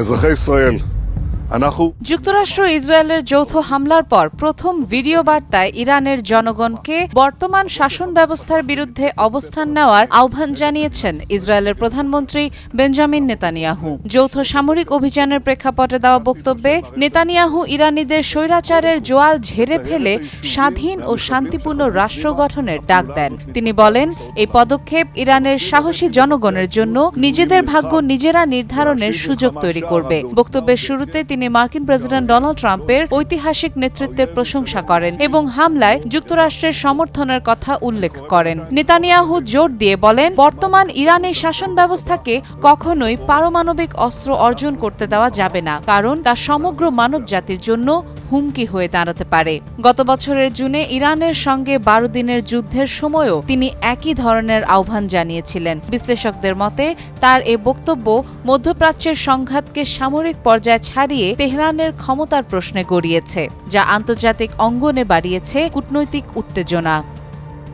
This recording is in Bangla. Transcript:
אזרחי ישראל, אנחנו যুক্তরাষ্ট্র ইসরায়েলের যৌথ হামলার পর প্রথম ভিডিও বার্তায় ইরানের জনগণকে বর্তমান শাসন ব্যবস্থার বিরুদ্ধে অবস্থান নেওয়ার আহ্বান জানিয়েছেন ইসরায়েলের প্রধানমন্ত্রী বেঞ্জামিন নেতানিয়াহু। যৌথ সামরিক অভিযানের প্রেক্ষাপটে দেওয়া বক্তব্যে নেতানিয়াহু ইরানিদের স্বৈরাচারের জোয়াল ঝেড়ে ফেলে স্বাধীন ও শান্তিপূর্ণ রাষ্ট্র গঠনের ডাক দেন। তিনি বলেন, এই পদক্ষেপ ইরানের সাহসী জনগণের জন্য নিজেদের ভাগ্য নিজেরা নির্ধারণের সুযোগ তৈরি করবে। বক্তব্যের শুরুতে তিনি মার্কিন প্রেসিডেন্ট ডোনাল্ড ট্রাম্পের ঐতিহাসিক নেতৃত্বের প্রশংসা করেন এবং হামলায় যুক্তরাষ্ট্রের সমর্থনের কথা উল্লেখ করেন। নেতানিয়াহু জোর দিয়ে বলেন, বর্তমান ইরানি শাসন ব্যবস্থাকে কখনোই পারমাণবিক অস্ত্র অর্জন করতে দেওয়া যাবে না, কারণ তা সমগ্র মানব জাতির জন্য হুমকি হয়ে দাঁড়াতে পারে। গত বছরের জুনে ইরানের সঙ্গে 12 দিনের যুদ্ধের সময়ও তিনি একই ধরনের আহ্বান জানিয়েছিলেন। বিশ্লেষকদের মতে তার এ বক্তব্য মধ্যপ্রাচ্যের সংঘাতকে সামরিক পর্যায়ে ছাড়িয়ে তেহরানের ক্ষমতার প্রশ্নে গড়িয়েছে, যা আন্তর্জাতিক অঙ্গনে বাড়িয়েছে কূটনৈতিক উত্তেজনা।